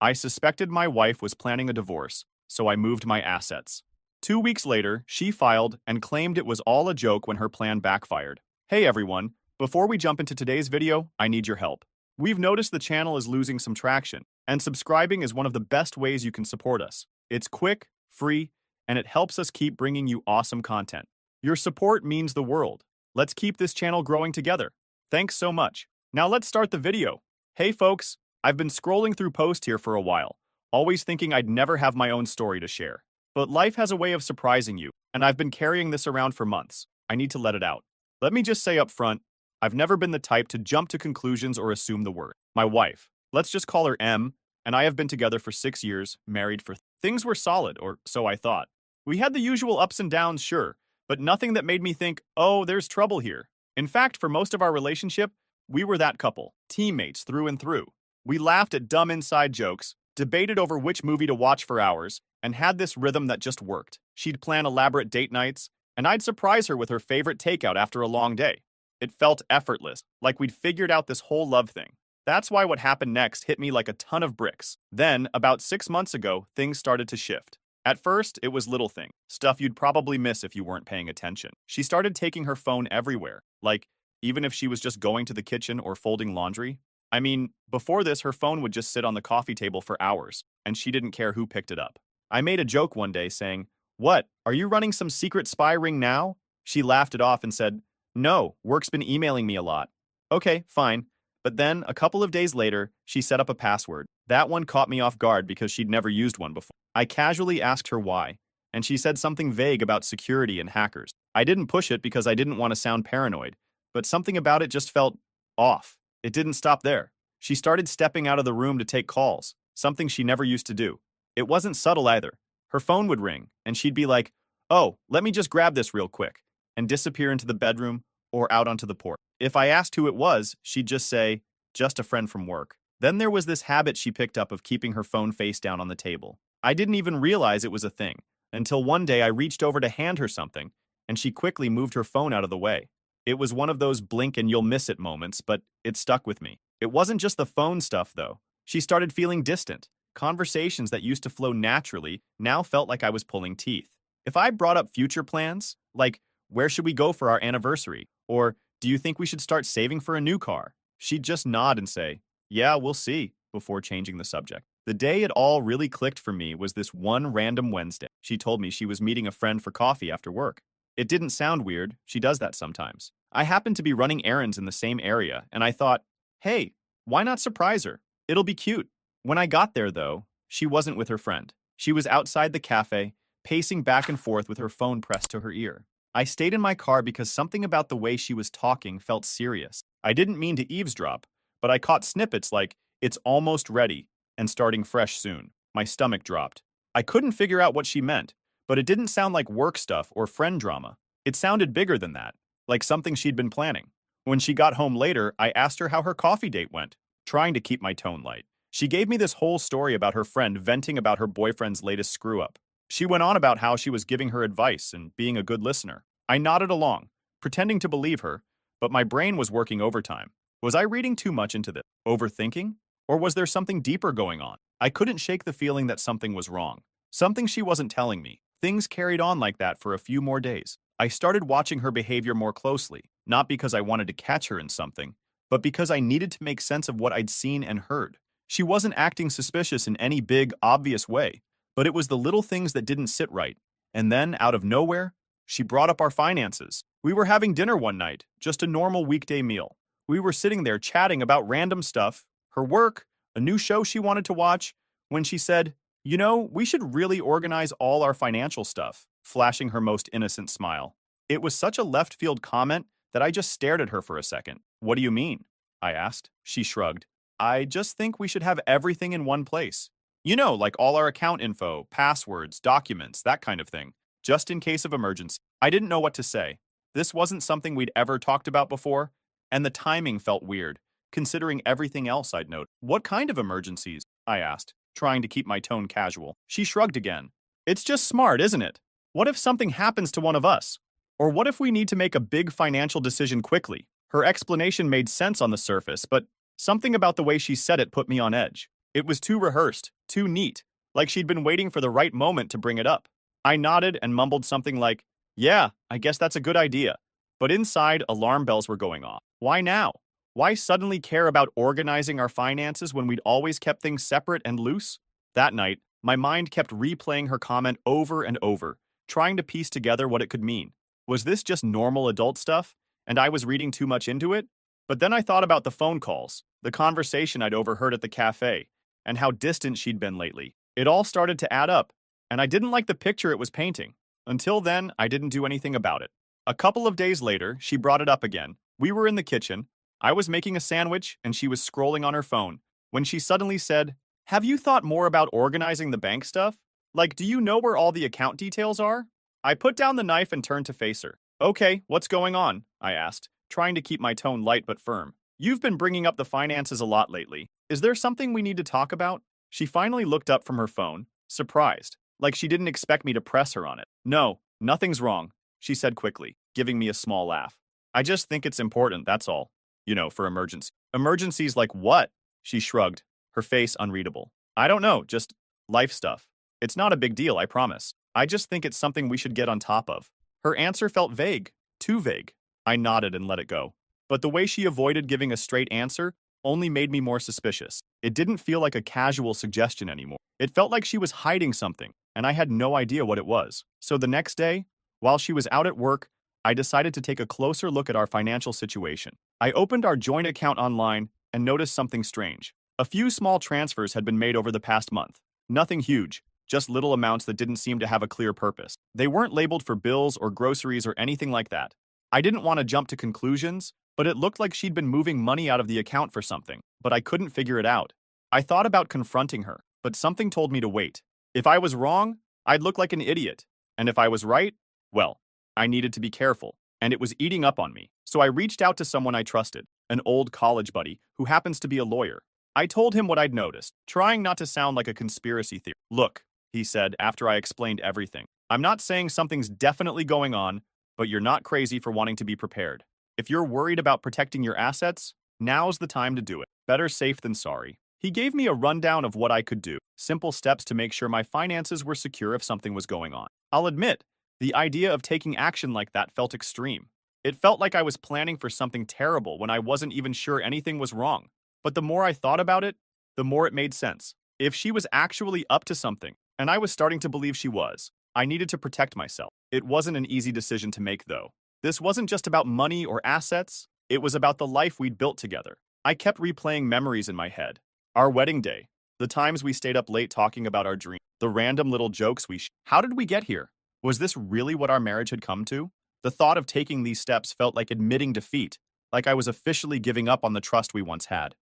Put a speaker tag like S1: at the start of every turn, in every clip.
S1: I suspected my wife was planning a divorce, so I moved my assets. 2 weeks later, she filed and claimed it was all a joke when her plan backfired. Hey everyone, before we jump into today's video, I need your help. We've noticed the channel is losing some traction, and subscribing is one of the best ways you can support us. It's quick, free, and it helps us keep bringing you awesome content. Your support means the world. Let's keep this channel growing together. Thanks so much. Now let's start the video. Hey folks, I've been scrolling through posts here for a while, always thinking I'd never have my own story to share. But life has a way of surprising you, and I've been carrying this around for months. I need to let it out. Let me just say up front, I've never been the type to jump to conclusions or assume the word. My wife, let's just call her M, and I have been together for 6 years, married for things were solid, or so I thought. We had the usual ups and downs, sure, but nothing that made me think, oh, there's trouble here. In fact, for most of our relationship, we were that couple, teammates through and through. We laughed at dumb inside jokes, debated over which movie to watch for hours, and had this rhythm that just worked. She'd plan elaborate date nights, and I'd surprise her with her favorite takeout after a long day. It felt effortless, like we'd figured out this whole love thing. That's why what happened next hit me like a ton of bricks. Then, about 6 months ago, things started to shift. At first, it was little things, stuff you'd probably miss if you weren't paying attention. She started taking her phone everywhere, like, even if she was just going to the kitchen or folding laundry. I mean, before this, her phone would just sit on the coffee table for hours, and she didn't care who picked it up. I made a joke one day saying, "What, are you running some secret spy ring now?" She laughed it off and said, "No, work's been emailing me a lot." Okay, fine. But then, a couple of days later, she set up a password. That one caught me off guard because she'd never used one before. I casually asked her why, and she said something vague about security and hackers. I didn't push it because I didn't want to sound paranoid, but something about it just felt off. It didn't stop there. She started stepping out of the room to take calls, something she never used to do. It wasn't subtle either. Her phone would ring, and she'd be like, "Oh, let me just grab this real quick," and disappear into the bedroom or out onto the porch. If I asked who it was, she'd just say, "Just a friend from work." Then there was this habit she picked up of keeping her phone face down on the table. I didn't even realize it was a thing, until one day I reached over to hand her something, and she quickly moved her phone out of the way. It was one of those blink and you'll miss it moments, but it stuck with me. It wasn't just the phone stuff, though. She started feeling distant. Conversations that used to flow naturally now felt like I was pulling teeth. If I brought up future plans, like, where should we go for our anniversary? Or, do you think we should start saving for a new car? She'd just nod and say, "Yeah, we'll see," before changing the subject. The day it all really clicked for me was this one random Wednesday. She told me she was meeting a friend for coffee after work. It didn't sound weird. She does that sometimes. I happened to be running errands in the same area, and I thought, hey, why not surprise her? It'll be cute. When I got there, though, she wasn't with her friend. She was outside the cafe, pacing back and forth with her phone pressed to her ear. I stayed in my car because something about the way she was talking felt serious. I didn't mean to eavesdrop, but I caught snippets like, "It's almost ready," and "starting fresh soon." My stomach dropped. I couldn't figure out what she meant, but it didn't sound like work stuff or friend drama. It sounded bigger than that, like something she'd been planning. When she got home later, I asked her how her coffee date went, trying to keep my tone light. She gave me this whole story about her friend venting about her boyfriend's latest screw-up. She went on about how she was giving her advice and being a good listener. I nodded along, pretending to believe her, but my brain was working overtime. Was I reading too much into this? Overthinking? Or was there something deeper going on? I couldn't shake the feeling that something was wrong. Something she wasn't telling me. Things carried on like that for a few more days. I started watching her behavior more closely, not because I wanted to catch her in something, but because I needed to make sense of what I'd seen and heard. She wasn't acting suspicious in any big, obvious way, but it was the little things that didn't sit right. And then, out of nowhere, she brought up our finances. We were having dinner one night, just a normal weekday meal. We were sitting there chatting about random stuff, her work, a new show she wanted to watch, when she said, "You know, we should really organize all our financial stuff," flashing her most innocent smile. It was such a left-field comment that I just stared at her for a second. "What do you mean?" I asked. She shrugged. "I just think we should have everything in one place. You know, like all our account info, passwords, documents, that kind of thing, just in case of emergency." I didn't know what to say. This wasn't something we'd ever talked about before, and the timing felt weird, considering everything else I'd noted. "What kind of emergencies?" I asked, trying to keep my tone casual. She shrugged again. "It's just smart, isn't it? What if something happens to one of us? Or what if we need to make a big financial decision quickly?" Her explanation made sense on the surface, but something about the way she said it put me on edge. It was too rehearsed, too neat, like she'd been waiting for the right moment to bring it up. I nodded and mumbled something like, "Yeah, I guess that's a good idea." But inside, alarm bells were going off. Why now? Why suddenly care about organizing our finances when we'd always kept things separate and loose? That night, my mind kept replaying her comment over and over, trying to piece together what it could mean. Was this just normal adult stuff, and I was reading too much into it? But then I thought about the phone calls, the conversation I'd overheard at the cafe, and how distant she'd been lately. It all started to add up, and I didn't like the picture it was painting. Until then, I didn't do anything about it. A couple of days later, she brought it up again. We were in the kitchen. I was making a sandwich, and she was scrolling on her phone, when she suddenly said, "Have you thought more about organizing the bank stuff? Like, do you know where all the account details are?" I put down the knife and turned to face her. "Okay, what's going on?" I asked, trying to keep my tone light but firm. "You've been bringing up the finances a lot lately. Is there something we need to talk about?" She finally looked up from her phone, surprised, like she didn't expect me to press her on it. "No, nothing's wrong," she said quickly, giving me a small laugh. "I just think it's important, that's all. You know, for emergency." "Emergencies like what?" She shrugged, her face unreadable. "I don't know, just life stuff. It's not a big deal, I promise. I just think it's something we should get on top of." Her answer felt vague, too vague. I nodded and let it go. But the way she avoided giving a straight answer only made me more suspicious. It didn't feel like a casual suggestion anymore. It felt like she was hiding something, and I had no idea what it was. So the next day, while she was out at work, I decided to take a closer look at our financial situation. I opened our joint account online and noticed something strange. A few small transfers had been made over the past month. Nothing huge, just little amounts that didn't seem to have a clear purpose. They weren't labeled for bills or groceries or anything like that. I didn't want to jump to conclusions, but it looked like she'd been moving money out of the account for something, but I couldn't figure it out. I thought about confronting her, but something told me to wait. If I was wrong, I'd look like an idiot. And if I was right, well, I needed to be careful, and it was eating up on me. So I reached out to someone I trusted, an old college buddy who happens to be a lawyer. I told him what I'd noticed, trying not to sound like a conspiracy theory. "Look," he said after I explained everything, "I'm not saying something's definitely going on, but you're not crazy for wanting to be prepared. If you're worried about protecting your assets, now's the time to do it. Better safe than sorry." He gave me a rundown of what I could do, simple steps to make sure my finances were secure if something was going on. I'll admit, the idea of taking action like that felt extreme. It felt like I was planning for something terrible when I wasn't even sure anything was wrong. But the more I thought about it, the more it made sense. If she was actually up to something, and I was starting to believe she was, I needed to protect myself. It wasn't an easy decision to make, though. This wasn't just about money or assets, it was about the life we'd built together. I kept replaying memories in my head. Our wedding day, the times we stayed up late talking about our dreams, the random little jokes How did we get here? Was this really what our marriage had come to? The thought of taking these steps felt like admitting defeat, like I was officially giving up on the trust we once had.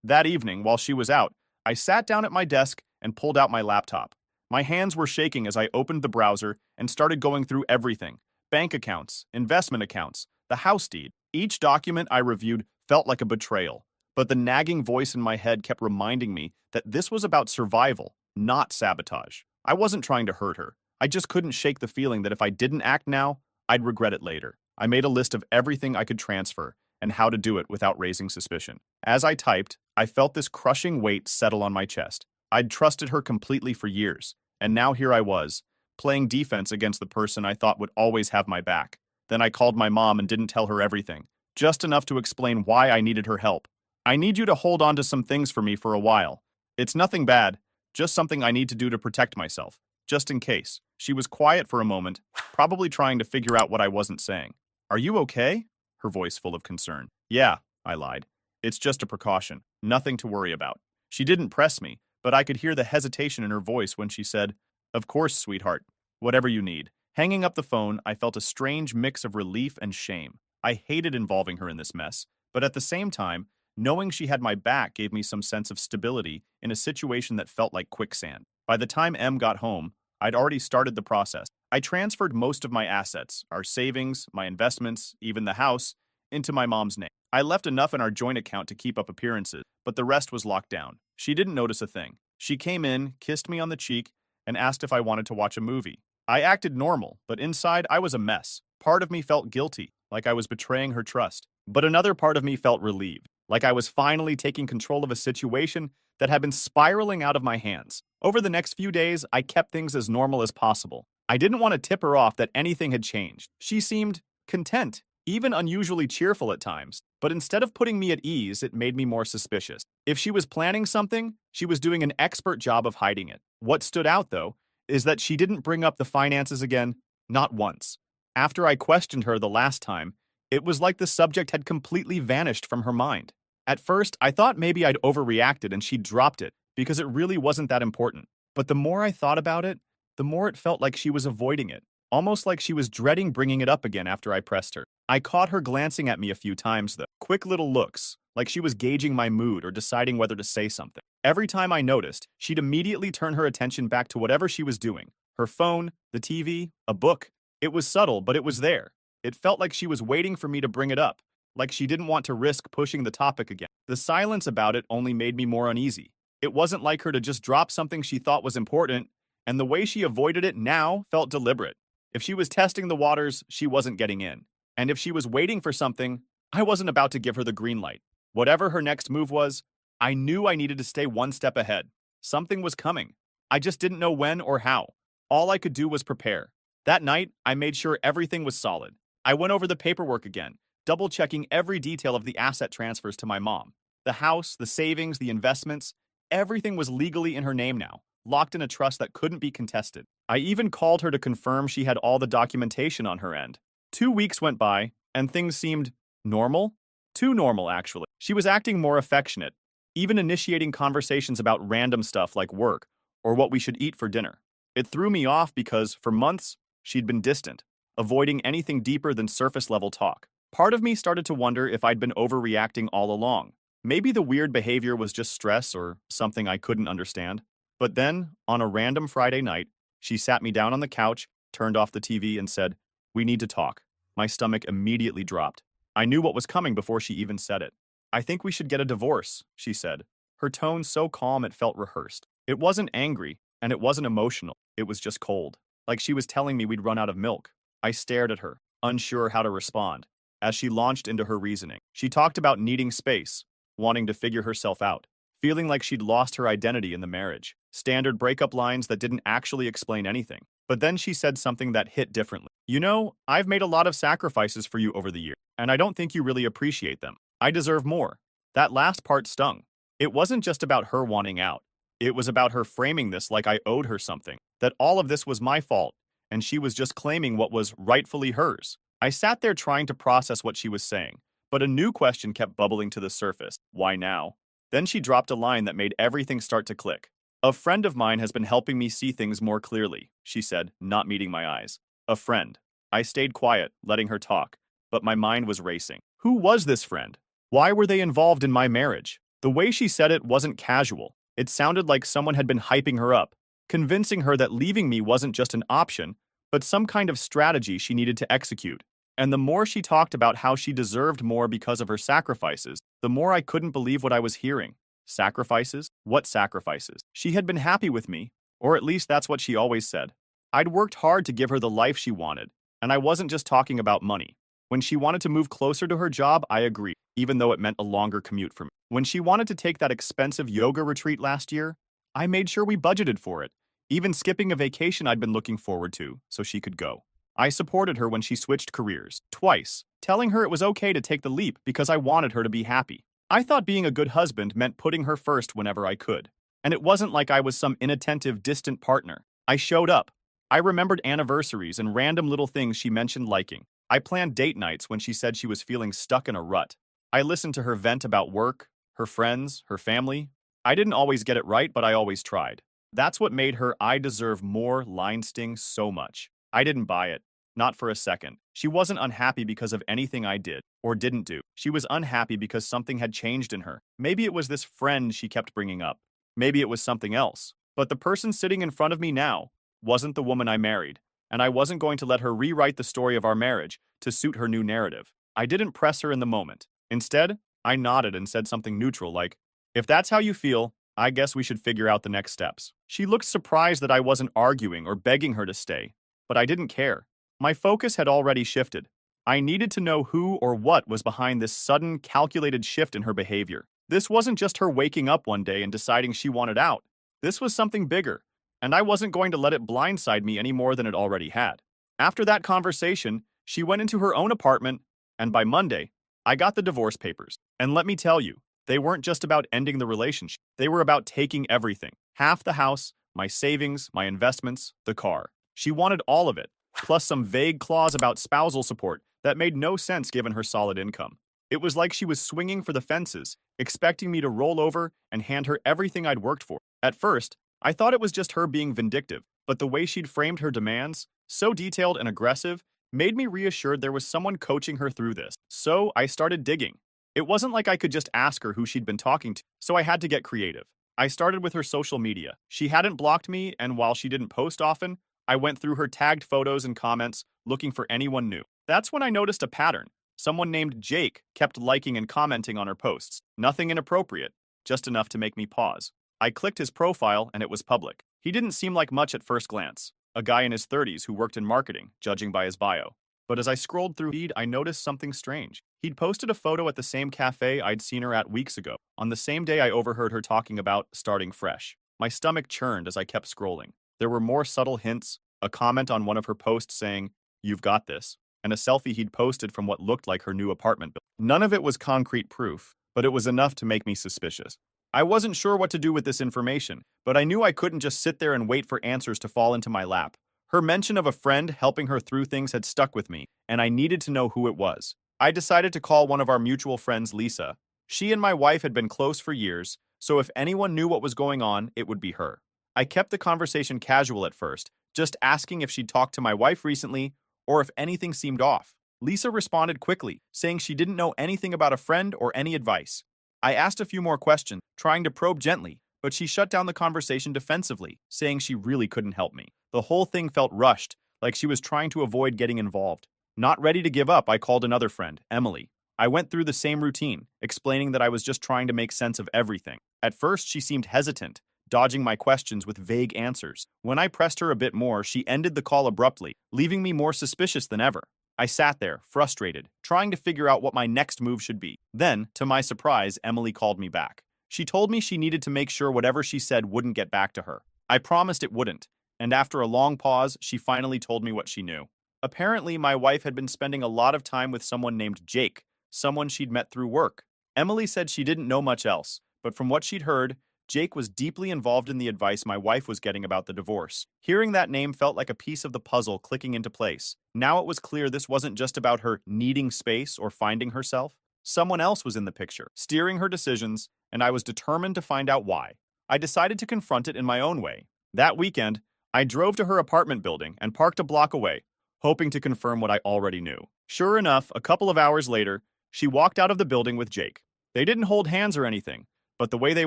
S1: That evening, while she was out, I sat down at my desk and pulled out my laptop. My hands were shaking as I opened the browser and started going through everything: bank accounts, investment accounts, the house deed. Each document I reviewed felt like a betrayal, but the nagging voice in my head kept reminding me that this was about survival, not sabotage. I wasn't trying to hurt her. I just couldn't shake the feeling that if I didn't act now, I'd regret it later. I made a list of everything I could transfer and how to do it without raising suspicion. As I typed, I felt this crushing weight settle on my chest. I'd trusted her completely for years, and now here I was, playing defense against the person I thought would always have my back. Then I called my mom and didn't tell her everything, just enough to explain why I needed her help. "I need you to hold on to some things for me for a while. It's nothing bad, just something I need to do to protect myself, just in case." She was quiet for a moment, probably trying to figure out what I wasn't saying. "Are you okay?" Her voice full of concern. "Yeah," I lied. "It's just a precaution, nothing to worry about." She didn't press me, but I could hear the hesitation in her voice when she said, "Of course, sweetheart. Whatever you need." Hanging up the phone, I felt a strange mix of relief and shame. I hated involving her in this mess, but at the same time, knowing she had my back gave me some sense of stability in a situation that felt like quicksand. By the time Em got home, I'd already started the process. I transferred most of my assets, our savings, my investments, even the house, into my mom's name. I left enough in our joint account to keep up appearances, but the rest was locked down. She didn't notice a thing. She came in, kissed me on the cheek, and asked if I wanted to watch a movie. I acted normal, but inside I was a mess. Part of me felt guilty, like I was betraying her trust. But another part of me felt relieved, like I was finally taking control of a situation that had been spiraling out of my hands. Over the next few days, I kept things as normal as possible. I didn't want to tip her off that anything had changed. She seemed content, even unusually cheerful at times. But instead of putting me at ease, it made me more suspicious. If she was planning something, she was doing an expert job of hiding it. What stood out, though, is that she didn't bring up the finances again, not once. After I questioned her the last time, it was like the subject had completely vanished from her mind. At first, I thought maybe I'd overreacted and she'd dropped it because it really wasn't that important. But the more I thought about it, the more it felt like she was avoiding it, almost like she was dreading bringing it up again after I pressed her. I caught her glancing at me a few times, though. Quick little looks, like she was gauging my mood or deciding whether to say something. Every time I noticed, she'd immediately turn her attention back to whatever she was doing. Her phone, the TV, a book. It was subtle, but it was there. It felt like she was waiting for me to bring it up, like she didn't want to risk pushing the topic again. The silence about it only made me more uneasy. It wasn't like her to just drop something she thought was important, and the way she avoided it now felt deliberate. If she was testing the waters, she wasn't getting in. And if she was waiting for something, I wasn't about to give her the green light. Whatever her next move was, I knew I needed to stay one step ahead. Something was coming. I just didn't know when or how. All I could do was prepare. That night, I made sure everything was solid. I went over the paperwork again, double-checking every detail of the asset transfers to my mom. The house, the savings, the investments, everything was legally in her name now, locked in a trust that couldn't be contested. I even called her to confirm she had all the documentation on her end. 2 weeks went by, and things seemed normal? Too normal, actually. She was acting more affectionate, even initiating conversations about random stuff like work or what we should eat for dinner. It threw me off because, for months, she'd been distant, avoiding anything deeper than surface-level talk. Part of me started to wonder if I'd been overreacting all along. Maybe the weird behavior was just stress or something I couldn't understand. But then, on a random Friday night, she sat me down on the couch, turned off the TV, and said, "We need to talk." My stomach immediately dropped. I knew what was coming before she even said it. "I think we should get a divorce," she said. Her tone so calm it felt rehearsed. It wasn't angry, and it wasn't emotional. It was just cold. Like she was telling me we'd run out of milk. I stared at her, unsure how to respond. As she launched into her reasoning, she talked about needing space, wanting to figure herself out, feeling like she'd lost her identity in the marriage. Standard breakup lines that didn't actually explain anything. But then she said something that hit differently. "You know, I've made a lot of sacrifices for you over the years, and I don't think you really appreciate them. I deserve more." That last part stung. It wasn't just about her wanting out. It was about her framing this like I owed her something, that all of this was my fault, and she was just claiming what was rightfully hers. I sat there trying to process what she was saying, but a new question kept bubbling to the surface. Why now? Then she dropped a line that made everything start to click. "A friend of mine has been helping me see things more clearly," she said, not meeting my eyes. A friend. I stayed quiet, letting her talk, but my mind was racing. Who was this friend? Why were they involved in my marriage? The way she said it wasn't casual. It sounded like someone had been hyping her up, convincing her that leaving me wasn't just an option, but some kind of strategy she needed to execute. And the more she talked about how she deserved more because of her sacrifices, the more I couldn't believe what I was hearing. Sacrifices? What sacrifices? She had been happy with me, or at least that's what she always said. I'd worked hard to give her the life she wanted, and I wasn't just talking about money. When she wanted to move closer to her job, I agreed, even though it meant a longer commute for me. When she wanted to take that expensive yoga retreat last year, I made sure we budgeted for it, even skipping a vacation I'd been looking forward to so she could go. I supported her when she switched careers, twice, telling her it was okay to take the leap because I wanted her to be happy. I thought being a good husband meant putting her first whenever I could. And it wasn't like I was some inattentive, distant partner. I showed up. I remembered anniversaries and random little things she mentioned liking. I planned date nights when she said she was feeling stuck in a rut. I listened to her vent about work, her friends, her family. I didn't always get it right, but I always tried. That's what made her "I deserve more" line sting so much. I didn't buy it. Not for a second. She wasn't unhappy because of anything I did or didn't do. She was unhappy because something had changed in her. Maybe it was this friend she kept bringing up. Maybe it was something else. But the person sitting in front of me now wasn't the woman I married, and I wasn't going to let her rewrite the story of our marriage to suit her new narrative. I didn't press her in the moment. Instead, I nodded and said something neutral like, "If that's how you feel, I guess we should figure out the next steps." She looked surprised that I wasn't arguing or begging her to stay, but I didn't care. My focus had already shifted. I needed to know who or what was behind this sudden, calculated shift in her behavior. This wasn't just her waking up one day and deciding she wanted out. This was something bigger, and I wasn't going to let it blindside me any more than it already had. After that conversation, she went into her own apartment, and by Monday, I got the divorce papers. And let me tell you, they weren't just about ending the relationship. They were about taking everything. Half the house, my savings, my investments, the car. She wanted all of it, plus some vague clause about spousal support that made no sense given her solid income. It was like she was swinging for the fences, expecting me to roll over and hand her everything I'd worked for. At first, I thought it was just her being vindictive, but the way she'd framed her demands, so detailed and aggressive, made me reassured there was someone coaching her through this. So I started digging. It wasn't like I could just ask her who she'd been talking to, so I had to get creative. I started with her social media. She hadn't blocked me, and while she didn't post often, I went through her tagged photos and comments, looking for anyone new. That's when I noticed a pattern. Someone named Jake kept liking and commenting on her posts. Nothing inappropriate, just enough to make me pause. I clicked his profile, and it was public. He didn't seem like much at first glance. A guy in his 30s who worked in marketing, judging by his bio. But as I scrolled through feed, I noticed something strange. He'd posted a photo at the same cafe I'd seen her at weeks ago. On the same day, I overheard her talking about starting fresh. My stomach churned as I kept scrolling. There were more subtle hints, a comment on one of her posts saying, "You've got this," and a selfie he'd posted from what looked like her new apartment building. None of it was concrete proof, but it was enough to make me suspicious. I wasn't sure what to do with this information, but I knew I couldn't just sit there and wait for answers to fall into my lap. Her mention of a friend helping her through things had stuck with me, and I needed to know who it was. I decided to call one of our mutual friends, Lisa. She and my wife had been close for years, so if anyone knew what was going on, it would be her. I kept the conversation casual at first, just asking if she'd talked to my wife recently or if anything seemed off. Lisa responded quickly, saying she didn't know anything about a friend or any advice. I asked a few more questions, trying to probe gently, but she shut down the conversation defensively, saying she really couldn't help me. The whole thing felt rushed, like she was trying to avoid getting involved. Not ready to give up, I called another friend, Emily. I went through the same routine, explaining that I was just trying to make sense of everything. At first, she seemed hesitant, dodging my questions with vague answers. When I pressed her a bit more, she ended the call abruptly, leaving me more suspicious than ever. I sat there, frustrated, trying to figure out what my next move should be. Then, to my surprise, Emily called me back. She told me she needed to make sure whatever she said wouldn't get back to her. I promised it wouldn't, and after a long pause, she finally told me what she knew. Apparently, my wife had been spending a lot of time with someone named Jake, someone she'd met through work. Emily said she didn't know much else, but from what she'd heard, Jake was deeply involved in the advice my wife was getting about the divorce. Hearing that name felt like a piece of the puzzle clicking into place. Now it was clear this wasn't just about her needing space or finding herself. Someone else was in the picture, steering her decisions, and I was determined to find out why. I decided to confront it in my own way. That weekend, I drove to her apartment building and parked a block away, hoping to confirm what I already knew. Sure enough, a couple of hours later, she walked out of the building with Jake. They didn't hold hands or anything, but the way they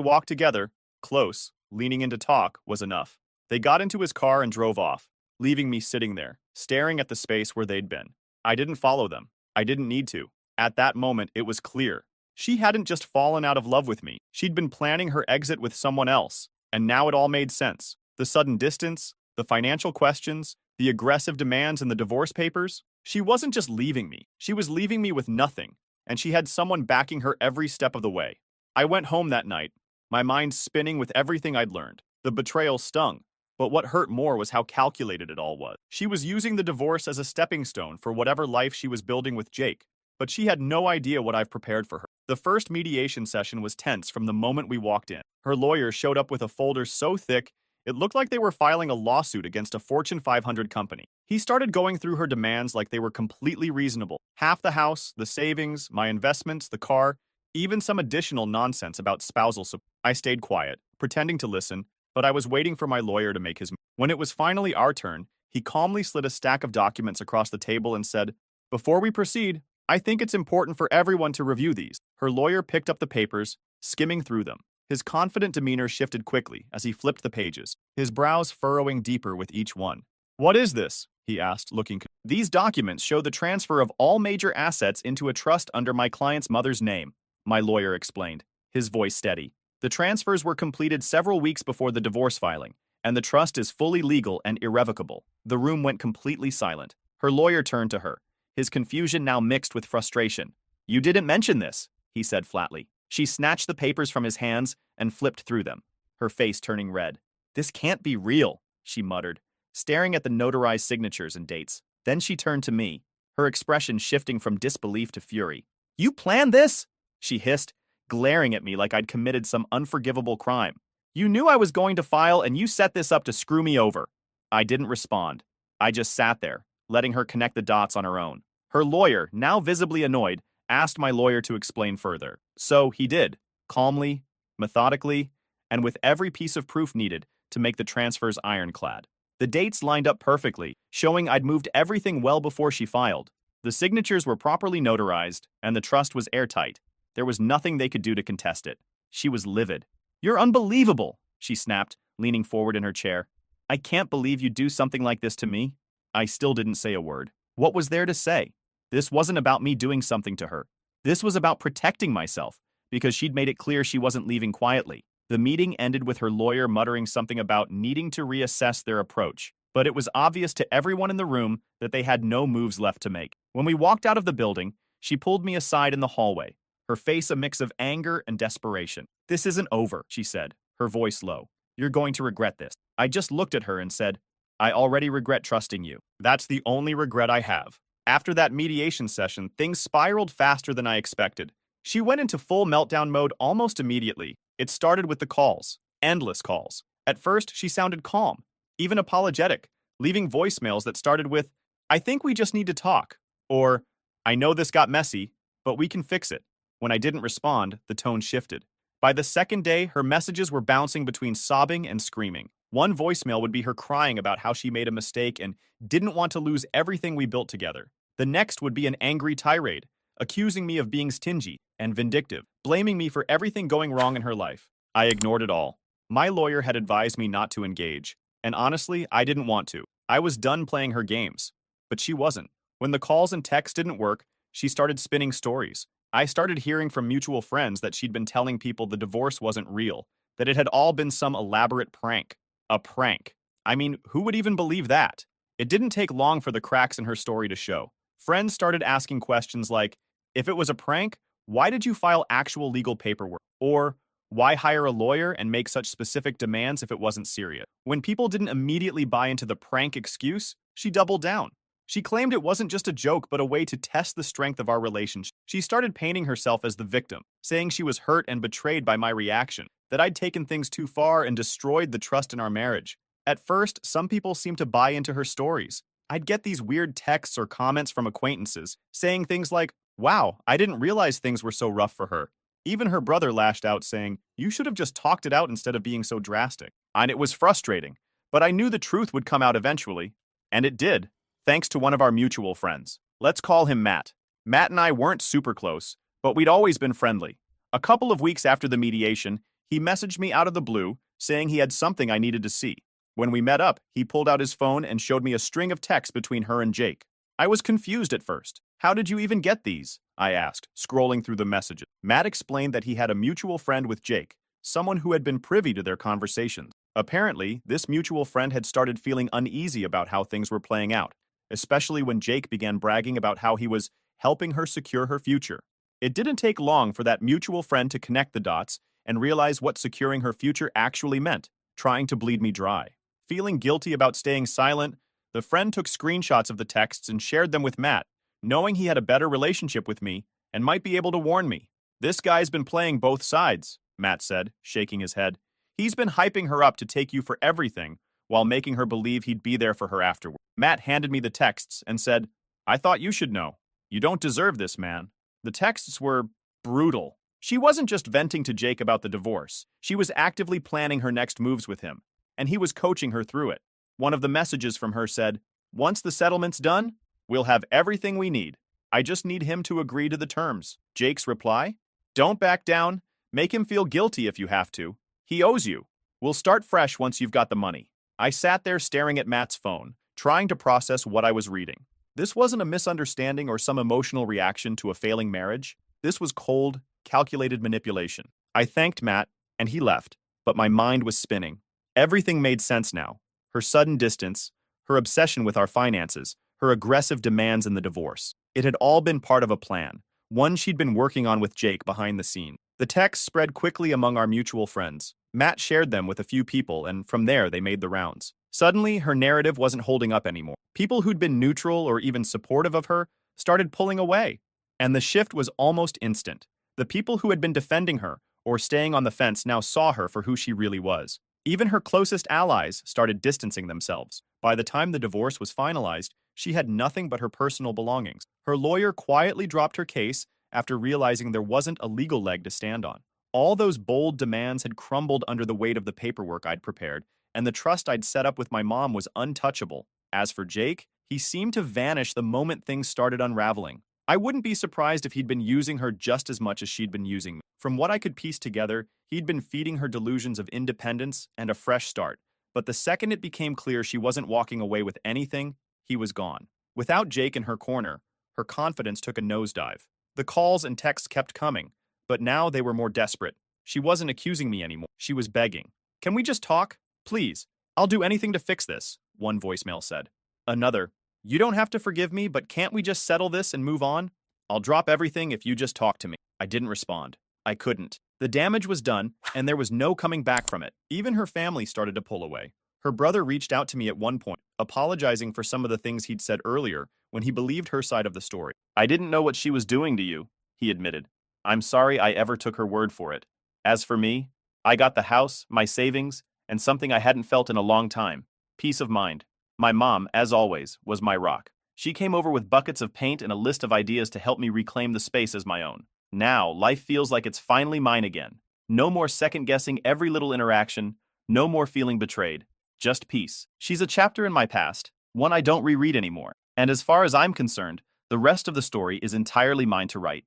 S1: walked together, close, leaning in to talk, was enough. They got into his car and drove off, leaving me sitting there, staring at the space where they'd been. I didn't follow them. I didn't need to. At that moment, it was clear. She hadn't just fallen out of love with me. She'd been planning her exit with someone else, and now it all made sense. The sudden distance, the financial questions, the aggressive demands in the divorce papers. She wasn't just leaving me. She was leaving me with nothing, and she had someone backing her every step of the way. I went home that night, my mind spinning with everything I'd learned. The betrayal stung, but what hurt more was how calculated it all was. She was using the divorce as a stepping stone for whatever life she was building with Jake, but she had no idea what I've prepared for her. The first mediation session was tense from the moment we walked in. Her lawyer showed up with a folder so thick, it looked like they were filing a lawsuit against a Fortune 500 company. He started going through her demands like they were completely reasonable. Half the house, the savings, my investments, the car, even some additional nonsense about spousal support. I stayed quiet, pretending to listen, but I was waiting for my lawyer to make his move. When it was finally our turn, he calmly slid a stack of documents across the table and said, "Before we proceed, I think it's important for everyone to review these." Her lawyer picked up the papers, skimming through them. His confident demeanor shifted quickly as he flipped the pages, his brows furrowing deeper with each one. "What is this?" he asked, looking. "These documents show the transfer of all major assets into a trust under my client's mother's name," my lawyer explained, his voice steady. "The transfers were completed several weeks before the divorce filing, and the trust is fully legal and irrevocable." The room went completely silent. Her lawyer turned to her, his confusion now mixed with frustration. "You didn't mention this," he said flatly. She snatched the papers from his hands and flipped through them, her face turning red. "This can't be real," she muttered, staring at the notarized signatures and dates. Then she turned to me, her expression shifting from disbelief to fury. "You planned this?" she hissed, glaring at me like I'd committed some unforgivable crime. "You knew I was going to file and you set this up to screw me over." I didn't respond. I just sat there, letting her connect the dots on her own. Her lawyer, now visibly annoyed, asked my lawyer to explain further. So he did, calmly, methodically, and with every piece of proof needed to make the transfers ironclad. The dates lined up perfectly, showing I'd moved everything well before she filed. The signatures were properly notarized, and the trust was airtight. There was nothing they could do to contest it. She was livid. "You're unbelievable," she snapped, leaning forward in her chair. "I can't believe you'd do something like this to me." I still didn't say a word. What was there to say? This wasn't about me doing something to her. This was about protecting myself, because she'd made it clear she wasn't leaving quietly. The meeting ended with her lawyer muttering something about needing to reassess their approach, but it was obvious to everyone in the room that they had no moves left to make. When we walked out of the building, she pulled me aside in the hallway, her face a mix of anger and desperation. "This isn't over," she said, her voice low. "You're going to regret this." I just looked at her and said, "I already regret trusting you. That's the only regret I have." After that mediation session, things spiraled faster than I expected. She went into full meltdown mode almost immediately. It started with the calls, endless calls. At first, she sounded calm, even apologetic, leaving voicemails that started with, "I think we just need to talk," or, "I know this got messy, but we can fix it." When I didn't respond, the tone shifted. By the second day, her messages were bouncing between sobbing and screaming. One voicemail would be her crying about how she made a mistake and didn't want to lose everything we built together. The next would be an angry tirade, accusing me of being stingy and vindictive, blaming me for everything going wrong in her life. I ignored it all. My lawyer had advised me not to engage, and honestly, I didn't want to. I was done playing her games. But she wasn't. When the calls and texts didn't work, she started spinning stories. I started hearing from mutual friends that she'd been telling people the divorce wasn't real, that it had all been some elaborate prank. A prank. I mean, who would even believe that? It didn't take long for the cracks in her story to show. Friends started asking questions like, "If it was a prank, why did you file actual legal paperwork?" Or, "Why hire a lawyer and make such specific demands if it wasn't serious?" When people didn't immediately buy into the prank excuse, she doubled down. She claimed it wasn't just a joke, but a way to test the strength of our relationship. She started painting herself as the victim, saying she was hurt and betrayed by my reaction, that I'd taken things too far and destroyed the trust in our marriage. At first, some people seemed to buy into her stories. I'd get these weird texts or comments from acquaintances, saying things like, "Wow, I didn't realize things were so rough for her." Even her brother lashed out saying, "You should have just talked it out instead of being so drastic." And it was frustrating, but I knew the truth would come out eventually. And it did, thanks to one of our mutual friends. Let's call him Matt. Matt and I weren't super close, but we'd always been friendly. A couple of weeks after the mediation, he messaged me out of the blue, saying he had something I needed to see. When we met up, he pulled out his phone and showed me a string of texts between her and Jake. I was confused at first. "How did you even get these?" I asked, scrolling through the messages. Matt explained that he had a mutual friend with Jake, someone who had been privy to their conversations. Apparently, this mutual friend had started feeling uneasy about how things were playing out, especially when Jake began bragging about how he was helping her secure her future. It didn't take long for that mutual friend to connect the dots and realize what securing her future actually meant, trying to bleed me dry. Feeling guilty about staying silent, the friend took screenshots of the texts and shared them with Matt, knowing he had a better relationship with me and might be able to warn me. "This guy's been playing both sides," Matt said, shaking his head. "He's been hyping her up to take you for everything, while making her believe he'd be there for her afterward." Matt handed me the texts and said, "I thought you should know. You don't deserve this, man." The texts were brutal. She wasn't just venting to Jake about the divorce. She was actively planning her next moves with him, and he was coaching her through it. One of the messages from her said, "Once the settlement's done, we'll have everything we need. I just need him to agree to the terms." Jake's reply? "Don't back down. Make him feel guilty if you have to. He owes you. We'll start fresh once you've got the money." I sat there staring at Matt's phone, trying to process what I was reading. This wasn't a misunderstanding or some emotional reaction to a failing marriage. This was cold, calculated manipulation. I thanked Matt, and he left, but my mind was spinning. Everything made sense now. Her sudden distance, her obsession with our finances, her aggressive demands in the divorce. It had all been part of a plan, one she'd been working on with Jake behind the scene. The text spread quickly among our mutual friends. Matt shared them with a few people, and from there they made the rounds. Suddenly, her narrative wasn't holding up anymore. People who'd been neutral or even supportive of her started pulling away. And the shift was almost instant. The people who had been defending her or staying on the fence now saw her for who she really was. Even her closest allies started distancing themselves. By the time the divorce was finalized, she had nothing but her personal belongings. Her lawyer quietly dropped her case after realizing there wasn't a legal leg to stand on. All those bold demands had crumbled under the weight of the paperwork I'd prepared, and the trust I'd set up with my mom was untouchable. As for Jake, he seemed to vanish the moment things started unraveling. I wouldn't be surprised if he'd been using her just as much as she'd been using me. From what I could piece together, he'd been feeding her delusions of independence and a fresh start. But the second it became clear she wasn't walking away with anything, he was gone. Without Jake in her corner, her confidence took a nosedive. The calls and texts kept coming, but now they were more desperate. She wasn't accusing me anymore. She was begging. "Can we just talk? Please. I'll do anything to fix this," one voicemail said. Another, "You don't have to forgive me, but can't we just settle this and move on? I'll drop everything if you just talk to me." I didn't respond. I couldn't. The damage was done, and there was no coming back from it. Even her family started to pull away. Her brother reached out to me at one point, apologizing for some of the things he'd said earlier when he believed her side of the story. "I didn't know what she was doing to you," he admitted. "I'm sorry I ever took her word for it. As for me, I got the house, my savings, and something I hadn't felt in a long time: peace of mind. My mom, as always, was my rock. She came over with buckets of paint and a list of ideas to help me reclaim the space as my own. Now, life feels like it's finally mine again. No more second-guessing every little interaction, no more feeling betrayed. Just peace. She's a chapter in my past, one I don't reread anymore. And as far as I'm concerned, the rest of the story is entirely mine to write."